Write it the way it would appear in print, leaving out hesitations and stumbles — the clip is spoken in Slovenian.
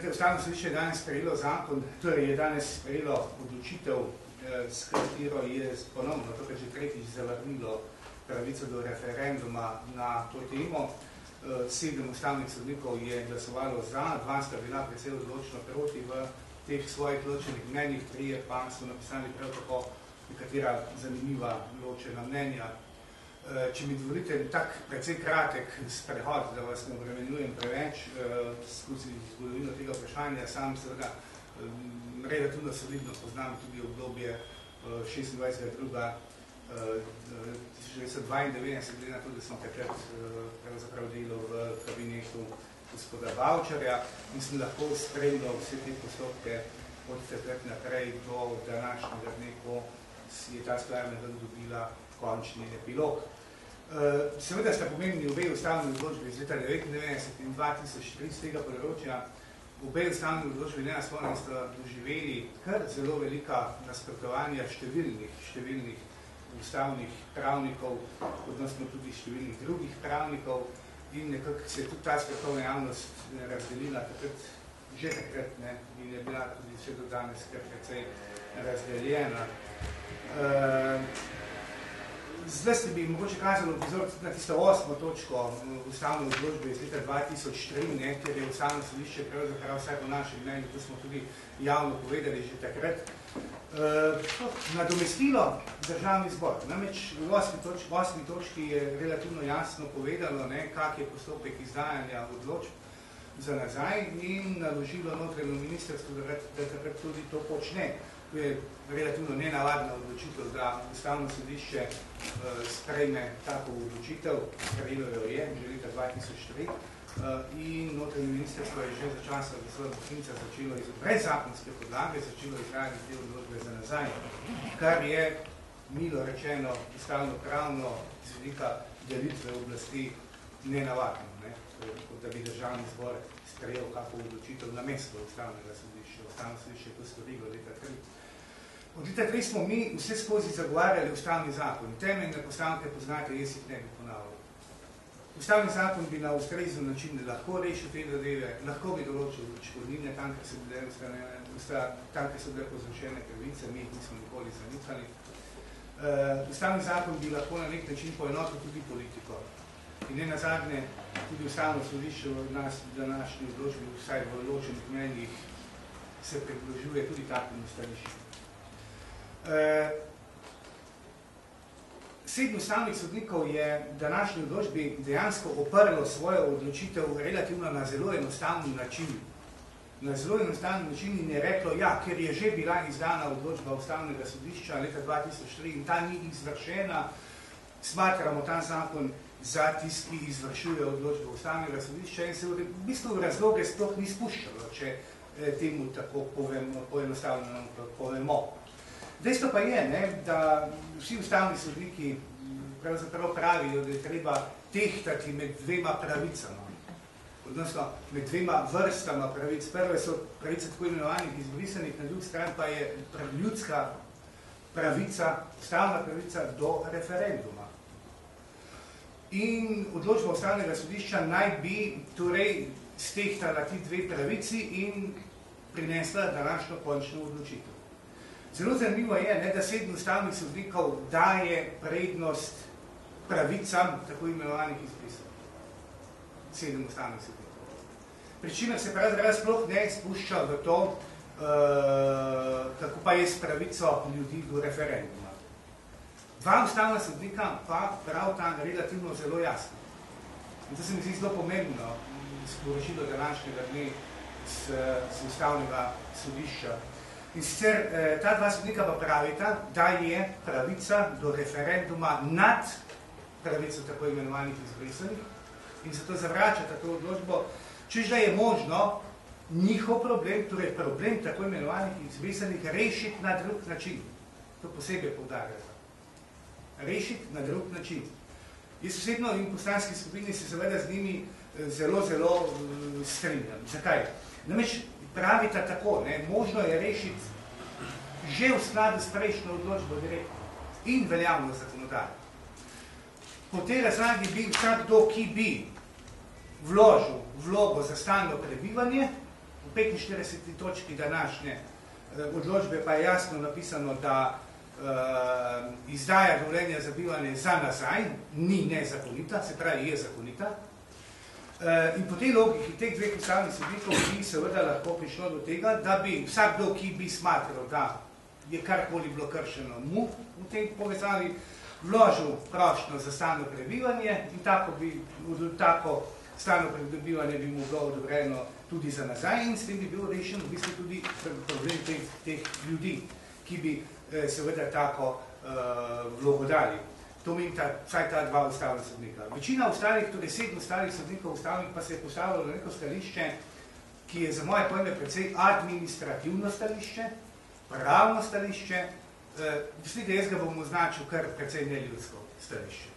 Ustavno sodišče je danes sprejelo zakon, torej je danes sprejelo odločitev, s katero je ponovno, to že tretjič zavrnilo pravico do referenduma na to temo. 7 ustavnih sodnikov je glasovalo za, 2 sta bila precej odločno proti v teh svojih ločenih mnenjih, 3 pa so napisali prav tako nekatera zanimiva ločena mnenja. Če mi dovolite tak precej kratek sprehod, da vas ne obremenjujem preveč skozi zgodovino tega vprašanja, sam seveda relativno solidno poznam tudi obdobje 26.2.1992, glede na to, da sem takrat pravzaprav delal v kabinetu gospoda Bavčarja in sem lahko spremljal vse te postopke od takrat naprej do današnjega dne, ko je ta stvar dobila končni epilog. Seveda sta pomembni obe ustavni odločbi iz leta 1999 in 2003 z tega področja. Obe ustavni odločbi nenasporno sta doživeli kar zelo velika nasprotovanja številnih ustavnih pravnikov, odnosno tudi številnih drugih pravnikov in nekako se je tudi ta strokovna javnost razdelila že takrat in je bila tudi vse do danes kar precej razdeljena. Zdaj bi mogoče kazalo pozor na tisto 8. točko ustavne odločbe iz leta 2003, kjer je ustavno sodišče pravzaprav vsaj po našem mnenju, to smo tudi javno povedali že takrat, nadomestilo državni zbor. Namreč v 8. točki je relativno jasno povedalo, kak je postopek izdajanja odločb za nazaj in naložilo notranjo ministrstvo, da takrat tudi to počne. To je relativno nenavadna odločitev, da ustavno sodišče sprejme tako odločitev, sprejelo jo je že leta 2003 in notranje ministrstvo je že za časa gospoda Bohinca začelo iz predzakonske podlage začelo izvajati te odločbe za nazaj, kar je, milo rečeno, ustavno-pravno z vidika delitve oblasti nenavadno, kot da bi državni zbor sprejel kako odločitev na mesto ustavnega sodišča. Ustavno sodišče je to storilo leta 3. Od leta 3 smo mi vse skozi zagovarjali ustavni zakon. Temeljne postavke poznate, jaz jih ne bi ponavljal. Ustavni zakon bi na ustrezen način lahko rešil te zadeve, lahko bi določil odškodnine tam, kjer so bile povzročene krivice, mi jih nismo nikoli zanikali. Ustavni zakon bi lahko na nek način poenotil tudi politiko. In ne nazadnje, tudi ustavno sodišče v današnji odločbi, vsaj v ločenih mnenjih, se približuje tudi takvim stališčem. 7 ustavnih sodnikov je v današnji odločbi dejansko oprlo svojo odločitev relativno na zelo enostavni način. Na zelo enostavni način in je reklo, ja, ker je že bila izdana odločba ustavnega sodišča leta 2003 in ta ni izvršena, smatramo ta zakon za tisti, ki izvršuje odločbo ustavnega sodišča in se v bistvu razloge sploh ni spuščalo, če temu tako poenostavljeno povemo. Dejstvo pa je, da vsi ustavni sodniki pravzaprav pravijo, da je treba tehtati med dvema pravicama, odnosno med dvema vrstama pravic. Prve so pravice tako imenovanih izbrisanih, na drugi strani pa je ljudska pravica, ustavna pravica do referenduma. In odločba ustavnega sodišča naj bi torej stehtala ti dve pravici in prinesla današnjo končno odločitev. Zelo zanimivo je, da 7 ustavnih sodnikov daje prednost pravicam tako imenovanih izbrisov. 7 ustavnih sodnikov. Pričemer se pravzaprav sploh ne spušča v to, kako pa je s pravico ljudi do referenduma. 2 ustavna sodnika pa prav tam relativno zelo jasno. In to se mi zdi zelo pomembno sporočilo današnjega dne z ustavnega sodišča. In sicer ta 2 sodnika pa pravita, da je pravica do referenduma nad pravico tako imenovanih izbrisanih in zato zavračata to odločbo, čež da je možno njihov problem, torej problem tako imenovanih izbrisanih, rešiti na drug način. To posebej poudarjajo. Rešiti na drug način. Jaz osebno in poslanski skupini se seveda z njimi zelo strinjam. Zakaj? Namreč pravita tako, možno je rešiti že v skladu s prejšnjo odločbo direktno in veljavno zakonodajo. Po tej razlagi bi vsakdo, ki bi vložil vlogo za stalno prebivanje v 45. točki današnje odločbe pa je jasno napisano, da izdaja dovoljenja za bivanje za nazaj ni nezakonita, se pravi je zakonita. In po tej logiki teh dveh ustavnih sodnikov bi seveda lahko prišlo do tega, da bi vsakdo, ki bi smatral, da je karkoli bilo kršeno mu v tej povezavi, vložil prošnjo za stalno prebivanje in tako stalno prebivanje bi mu bilo odobreno tudi za nazaj in s tem bi bil rešen v bistvu tudi problem teh ljudi, ki bi seveda tako vlogo dali. To meni vsaj ta dva ustavna sodnika. Večina ostalih, torej 7 ostalih sodnikov ustavnih, pa se je postavilo na neko stališče, ki je za moje pojme precej administrativno stališče, pravno stališče, da jaz ga bom označil kar precej neljudsko stališče.